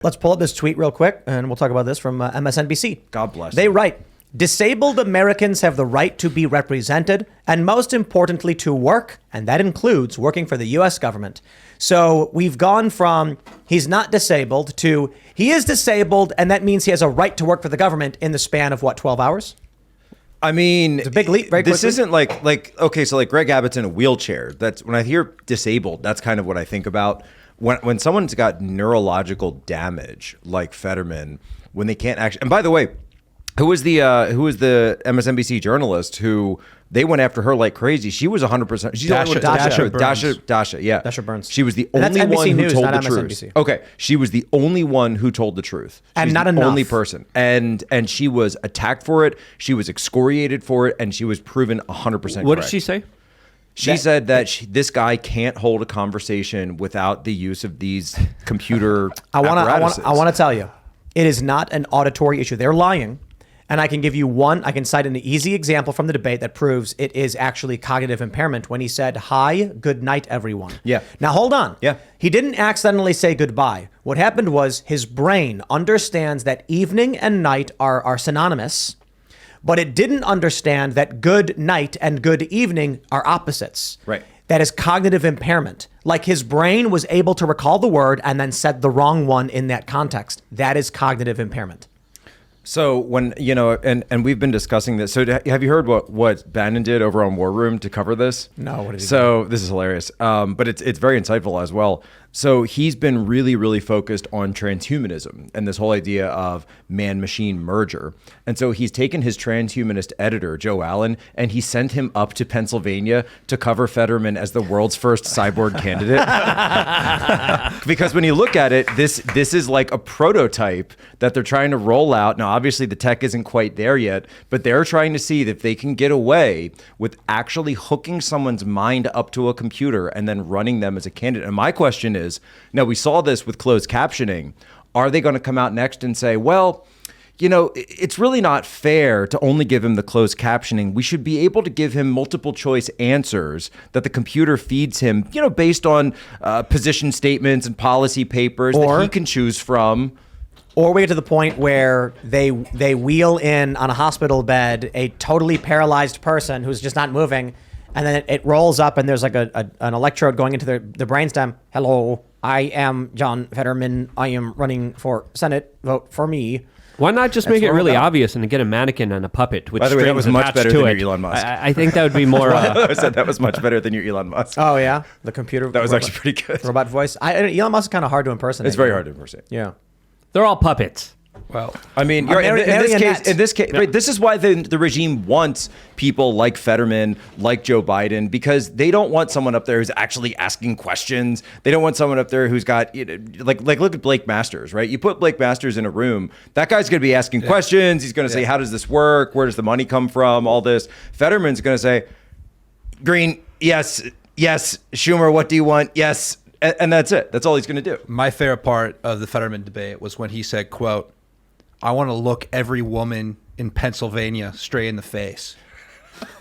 Let's pull up this tweet real quick, and we'll talk about this from MSNBC. God bless. They write, disabled Americans have the right to be represented, and most importantly, to work, and that includes working for the U.S. government. So we've gone from he's not disabled to he is disabled, and that means he has a right to work for the government in the span of, 12 hours? I mean, it's a big leap. Very this quickly. isn't like okay, so like Greg Abbott's in a wheelchair. That's when I hear disabled, that's kind of what I think about. When someone's got neurological damage like Fetterman, when they can't actually, and by the way, who was the MSNBC journalist who they went after her like crazy? She was 100%. She's Dasha, yeah. Dasha Burns. She was the And only that's NBC one who News, told not the MSNBC. truth. Okay, she was the only one who told the truth. She And was not the enough. only person. And she was attacked for it. She was excoriated for it, and she was proven 100% correct. What did she say? She said that this guy can't hold a conversation without the use of these computer apparatuses. I want to tell you, it is not an auditory issue. They're lying. And I can give you I can cite an easy example from the debate that proves it is actually cognitive impairment when he said, hi, good night, everyone. Yeah. Now, hold on. Yeah. He didn't accidentally say goodbye. What happened was his brain understands that evening and night are synonymous, but it didn't understand that good night and good evening are opposites. Right. That is cognitive impairment. Like his brain was able to recall the word and then said the wrong one in that context. That is cognitive impairment. So when, and we've been discussing this. So have you heard what Bannon did over on War Room to cover this? No, what did he do? This is hilarious. But it's very insightful as well. So he's been really, really focused on transhumanism and this whole idea of man-machine merger. And so he's taken his transhumanist editor, Joe Allen, and he sent him up to Pennsylvania to cover Fetterman as the world's first cyborg candidate. Because when you look at it, this is like a prototype that they're trying to roll out. Now, obviously, the tech isn't quite there yet, but they're trying to see if they can get away with actually hooking someone's mind up to a computer and then running them as a candidate. And my question is, now we saw this with closed captioning. Are they going to come out next and say, well, it's really not fair to only give him the closed captioning. We should be able to give him multiple choice answers that the computer feeds him, based on position statements and policy papers that he can choose from. Or we get to the point where they wheel in on a hospital bed a totally paralyzed person who's just not moving, and then it rolls up and there's like an electrode going into the brainstem. Hello, I am John Fetterman. I am running for Senate. Vote for me. Why not just make it really obvious and get a mannequin and a puppet with By the way, that strings was much attached better to than it? your Elon Musk. I think that would be more. I said that was much better than your Elon Musk. Oh yeah, the computer. That was actually pretty good. Robot voice. Elon Musk is kind of hard to impersonate. It's very hard to impersonate. Yeah. They're all puppets. Well, I mean, in this case, right, this is why the regime wants people like Fetterman, like Joe Biden, because they don't want someone up there who's actually asking questions. They don't want someone up there who's got, like look at Blake Masters, right? You put Blake Masters in a room, that guy's going to be asking questions. He's going to say, how does this work? Where does the money come from? All this. Fetterman's going to say, Green, yes. Schumer, what do you want? Yes. And that's it. That's all he's going to do. My favorite part of the Fetterman debate was when he said, quote, I want to look every woman in Pennsylvania straight in the face.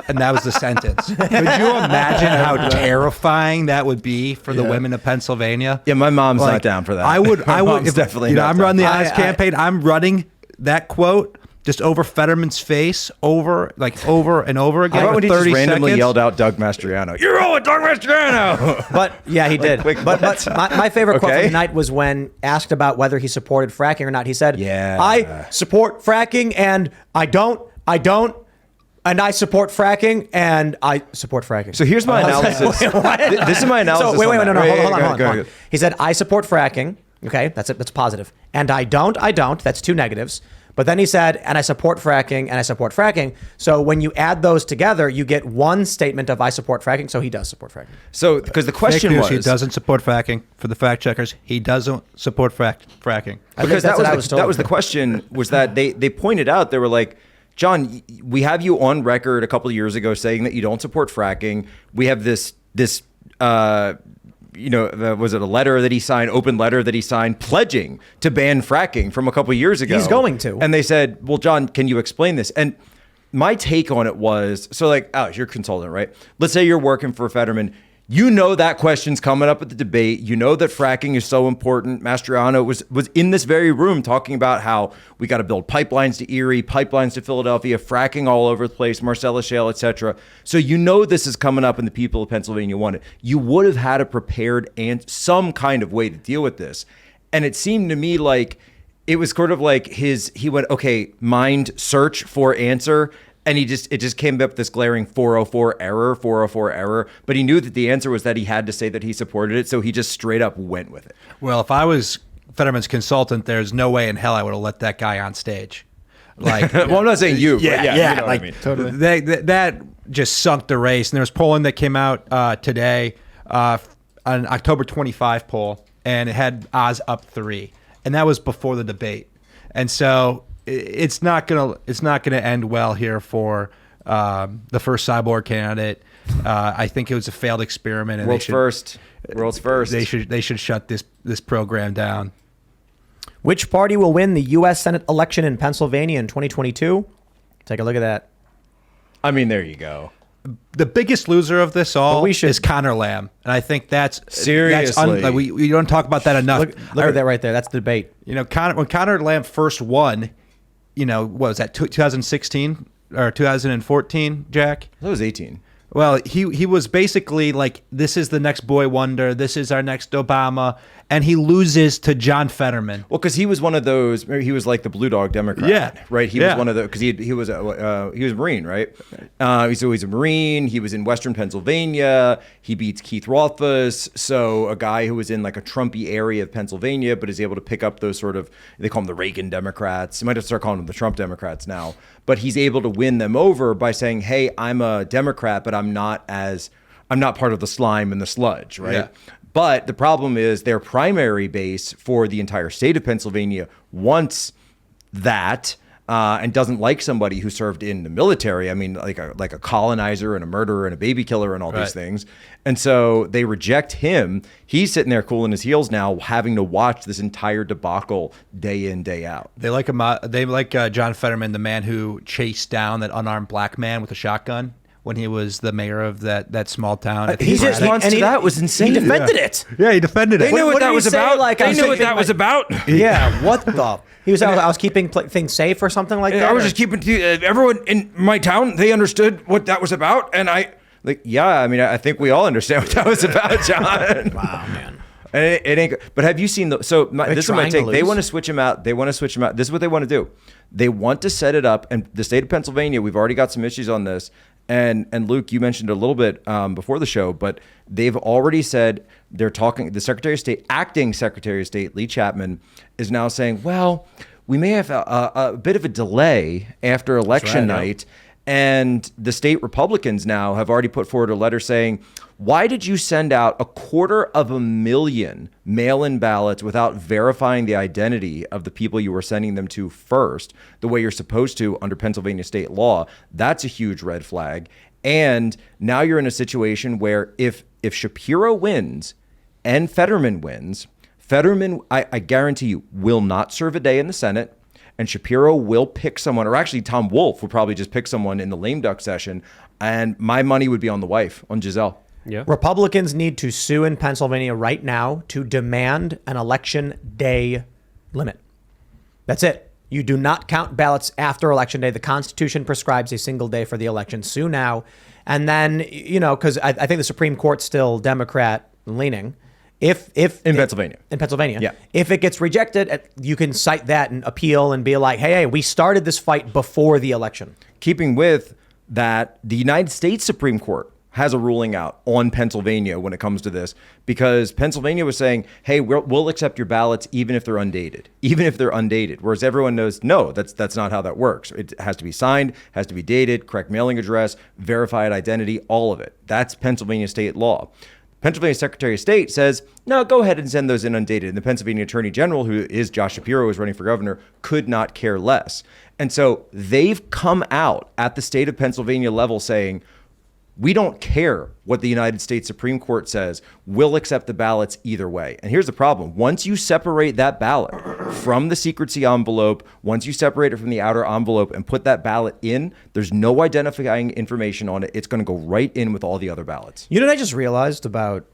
And that was the sentence. Could you imagine how terrifying that would be for the women of Pennsylvania? Yeah, my mom's not down for that. I would. If, definitely. I'm running the honest campaign. I'm running that quote just over Fetterman's face, over and over again. How about when he just 30 randomly seconds? yelled out Doug Mastriano? You're all Doug Mastriano! But yeah, he did. But my favorite quote from the night was when asked about whether he supported fracking or not. He said, I support fracking and I don't, and I support fracking and I support fracking. So here's my analysis. This is my analysis. So wait, on no, that. hold on. He said, I support fracking. Okay, that's it. That's positive. And I don't. That's two negatives. But then he said, and I support fracking, and I support fracking. So when you add those together, you get one statement of I support fracking. So he does support fracking. So because the question was, he doesn't support fracking. For the fact checkers, he doesn't support fracking. Because that was the question. Was that they pointed out, they were like, John, we have you on record a couple of years ago saying that you don't support fracking. We have this was it a letter that he signed, open letter that he signed, pledging to ban fracking from a couple of years ago? He's going to. And they said, well, John, can you explain this? And my take on it was, so like, Alex, you're a consultant, right? Let's say you're working for Fetterman. You know that question's coming up at the debate. You know that fracking is so important. Mastriano was in this very room talking about how we got to build pipelines to Erie, pipelines to Philadelphia, fracking all over the place, Marcellus Shale, etc. So you know this is coming up and the people of Pennsylvania want it. You would have had a prepared and some kind of way to deal with this. And it seemed to me like it was sort of like he went, okay, mind search for answer. And it just came up with this glaring 404 error, but he knew that the answer was that he had to say that he supported it, so he just straight up went with it. Well, if I was Fetterman's consultant, there's no way in hell I would have let that guy on stage. Like, well, I'm not saying you, but yeah, you know like what I mean. Totally. That just sunk the race. And there was polling that came out today, an October 25 poll, and it had Oz up 3, and that was before the debate. And so it's not gonna end well here for the first cyborg candidate. I think it was a failed experiment. And World's first. They should shut this program down. Which party will win the U.S. Senate election in Pennsylvania in 2022? Take a look at that. I mean, there you go. The biggest loser of this all is Connor Lamb, and I think that's seriously. We don't talk about that enough. Look at that right there. That's the debate. You know, when Connor Lamb first won, you know, what was that, 2016 or 2014, Jack? That was 18. Well, he was basically like, this is the next boy wonder. This is our next Obama. And he loses to John Fetterman. Well, because he was one of those, he was like the Blue Dog Democrat, right? He was one of the, because he was a Marine, right? He's a Marine. He was in Western Pennsylvania. He beats Keith Rothfuss. So a guy who was in like a Trumpy area of Pennsylvania, but is able to pick up those sort of, they call them the Reagan Democrats. You might have to start calling them the Trump Democrats now. But he's able to win them over by saying, hey, I'm a Democrat, but I'm not part of the slime and the sludge, right? Yeah. But the problem is their primary base for the entire state of Pennsylvania wants that and doesn't like somebody who served in the military. I mean, like a colonizer and a murderer and a baby killer and all these things. And so they reject him. He's sitting there cooling his heels now, having to watch this entire debacle day in, day out. They like John Fetterman, the man who chased down that unarmed black man with a shotgun when he was the mayor of that small town. His response to that was insane. He defended it. Yeah, he defended it. They knew what that was about. Like, They knew what that was about. Yeah, what the? He was. I was keeping things safe or something like that. I was just keeping everyone in my town. They understood what that was about, and I I think we all understand what that was about, John. Wow, man. And it ain't. But have you seen this is my take. They want to switch him out. This is what they want to do. They want to set it up, and the state of Pennsylvania. We've already got some issues on this. And Luke, you mentioned a little bit before the show, but they've already said they're talking. The Secretary of State, acting Secretary of State, Lee Chapman, is now saying, well, we may have a bit of a delay after election night. And the state Republicans now have already put forward a letter saying, why did you send out 250,000 mail-in ballots without verifying the identity of the people you were sending them to first, the way you're supposed to under Pennsylvania state law? That's a huge red flag. And now you're in a situation where if Shapiro wins and Fetterman wins, I guarantee you, will not serve a day in the Senate. And Shapiro will pick someone, or actually Tom Wolf will probably just pick someone in the lame duck session. And my money would be on the wife, on Giselle. Yeah. Republicans need to sue in Pennsylvania right now to demand an election day limit. That's it. You do not count ballots after election day. The Constitution prescribes a single day for the election. Sue now. And then, because I think the Supreme Court's still Democrat leaning. In Pennsylvania. In Pennsylvania. Yeah. If it gets rejected, you can cite that and appeal and be like, hey, we started this fight before the election. Keeping with that, the United States Supreme Court has a ruling out on Pennsylvania when it comes to this, because Pennsylvania was saying, hey, we'll accept your ballots even if they're undated, whereas everyone knows, no, that's not how that works. It has to be signed, has to be dated, correct mailing address, verified identity, all of it. That's Pennsylvania state law. Pennsylvania Secretary of State says, no, go ahead and send those in undated. And the Pennsylvania Attorney General, who is Josh Shapiro, who's running for governor, could not care less. And so they've come out at the state of Pennsylvania level saying, We don't care what the United States Supreme Court says. We'll accept the ballots either way. And here's the problem. Once you separate that ballot from the secrecy envelope, once you separate it from the outer envelope and put that ballot in, there's no identifying information on it. It's going to go right in with all the other ballots. You know what I just realized about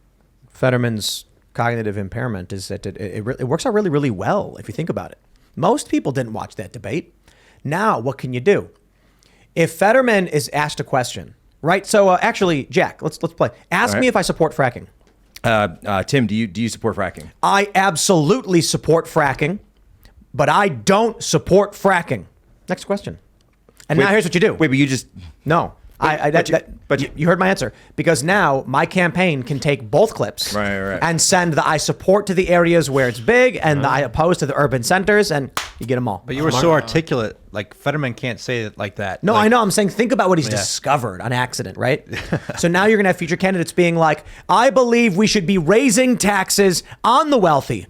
Fetterman's cognitive impairment is that it works out really, really well if you think about it. Most people didn't watch that debate. Now, what can you do? If Fetterman is asked a question, right? So actually, Jack, let's play. Ask me if I support fracking. Tim, do you support fracking? I absolutely support fracking, but I don't support fracking. Next question. And now here's what you do. Wait, but you just... No. You heard my answer. Because now my campaign can take both clips and send the I support to the areas where it's big and the I oppose to the urban centers, and you get them all. But you were so articulate. Like, Fetterman can't say it like that. No, like, I know. I'm saying think about what he's discovered on accident, right? So now you're going to have future candidates being like, I believe we should be raising taxes on the wealthy.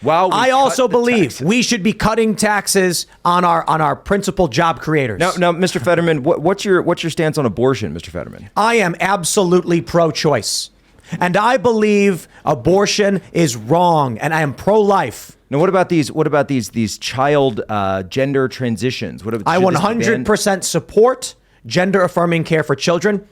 Wow. I also believe we should be cutting taxes on our principal job creators. Now, Mr. Fetterman, what's your stance on abortion, Mr. Fetterman? I am absolutely pro-choice, and I believe abortion is wrong, and I am pro-life. Now, what about these child gender transitions? I 100% support gender-affirming care for children.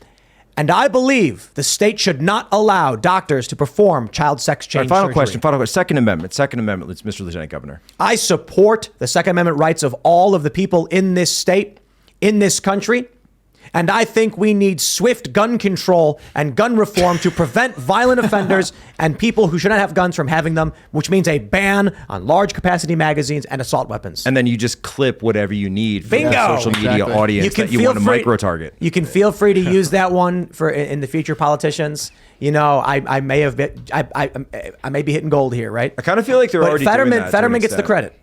And I believe the state should not allow doctors to perform child sex change Final surgery. question. Second Amendment, Mr. Lieutenant Governor. I support the Second Amendment rights of all of the people in this state, in this country. And I think we need swift gun control and gun reform to prevent violent offenders and people who should not have guns from having them, which means a ban on large capacity magazines and assault weapons. And then you just clip whatever you need for Bingo! the social media audience that you want to micro-target. You can feel free to use that one for in the future politicians. You know, I may have been, I may be hitting gold here, right? I kind of feel like they're already doing that. Fetterman gets the credit.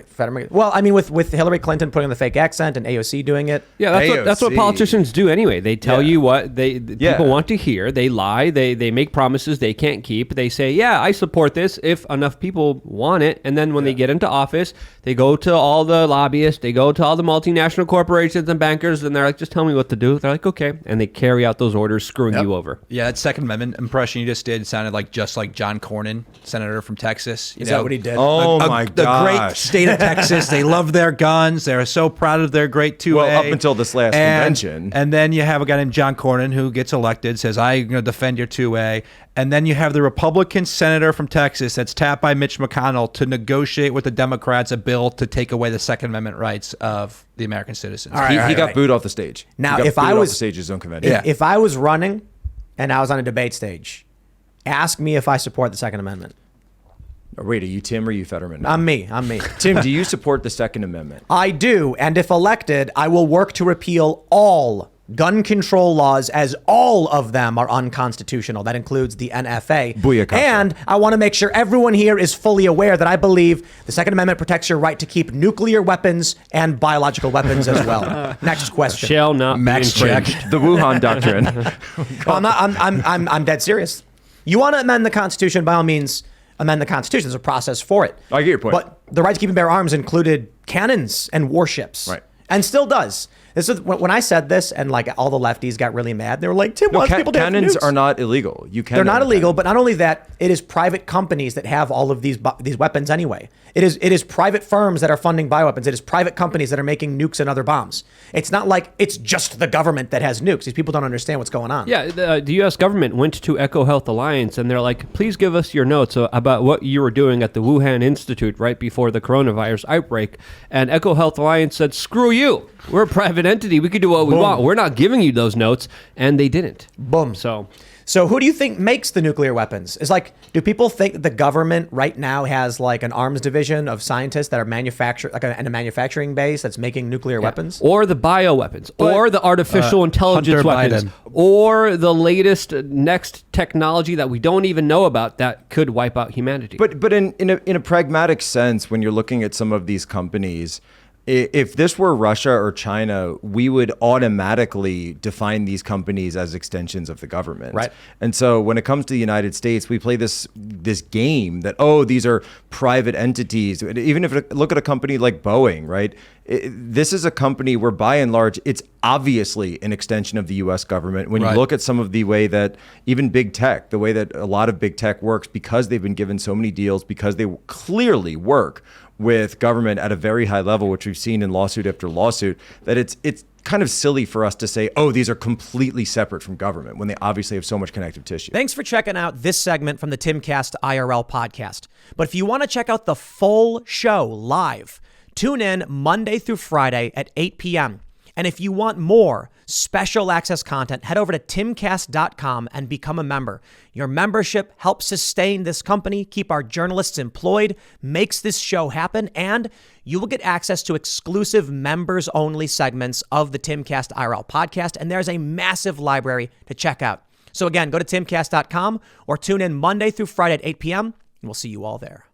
Fetterman. Well, I mean, with Hillary Clinton putting on the fake accent and AOC doing it. Yeah, that's what politicians do anyway. They tell you what people want to hear. They lie. They make promises they can't keep. They say, yeah, I support this if enough people want it. And then when they get into office, they go to all the lobbyists. They go to all the multinational corporations and bankers, and they're like, just tell me what to do. They're like, okay. And they carry out those orders, screwing you over. Yeah, that Second Amendment impression you just did sounded just like John Cornyn, senator from Texas. Is that what he did? Oh, my gosh. The great state of Texas. They love their guns. They're so proud of their great 2A. Well, up until this last convention. And then you have a guy named John Cornyn who gets elected, says, I'm going to defend your 2A. And then you have the Republican senator from Texas that's tapped by Mitch McConnell to negotiate with the Democrats a bill to take away the Second Amendment rights of the American citizens. He got booed off the stage. Now, if I was off the stage of his own convention. If I was running and I was on a debate stage, ask me if I support the Second Amendment. Wait, are you Tim or are you Fetterman? I'm me. Tim, do you support the Second Amendment? I do. And if elected, I will work to repeal all gun control laws, as all of them are unconstitutional. That includes the NFA. Booyakasha. And I want to make sure everyone here is fully aware that I believe the Second Amendment protects your right to keep nuclear weapons and biological weapons as well. Next question. Shall not Max be infringed. check. The Wuhan Doctrine. I'm dead serious. You want to amend the Constitution, by all means, amend the Constitution. There's a process for it. I get your point. But the right to keep and bear arms included cannons and warships. Right. And still does. This is when I said this, and like all the lefties got really mad. They were like, "Tim wants people to have cannons nukes." are not illegal. They're not illegal, but not only that, it is private companies that have all of these weapons anyway. It is private firms that are funding bioweapons. It is private companies that are making nukes and other bombs. It's not like it's just the government that has nukes. These people don't understand what's going on. Yeah, the U.S. government went to Eco Health Alliance, and they're like, please give us your notes about what you were doing at the Wuhan Institute right before the coronavirus outbreak. And Eco Health Alliance said, screw you. We're a private entity. We can do what we want. We're not giving you those notes. And they didn't. Boom. So who do you think makes the nuclear weapons? It's like, do people think that the government right now has like an arms division of scientists that are and a manufacturing base that's making nuclear weapons? Or the bioweapons, or the artificial intelligence Hunter weapons, Biden. or the latest next technology that we don't even know about that could wipe out humanity. But in a pragmatic sense, when you're looking at some of these companies, If this were Russia or China, we would automatically define these companies as extensions of the government. Right. And so when it comes to the United States, we play this game that, oh, these are private entities. Even if look at a company like Boeing, right? This is a company where by and large, it's obviously an extension of the US government. When you look at some of the way that even big tech, the way that a lot of big tech works, because they've been given so many deals, because they clearly work with government at a very high level, which we've seen in lawsuit after lawsuit, that it's kind of silly for us to say, oh, these are completely separate from government when they obviously have so much connective tissue. Thanks for checking out this segment from the Timcast IRL podcast. But if you want to check out the full show live, tune in Monday through Friday at 8 p.m. And if you want more special access content, head over to timcast.com and become a member. Your membership helps sustain this company, keep our journalists employed, makes this show happen, and you will get access to exclusive members-only segments of the Timcast IRL podcast, and there's a massive library to check out. So again, go to timcast.com or tune in Monday through Friday at 8 p.m., and we'll see you all there.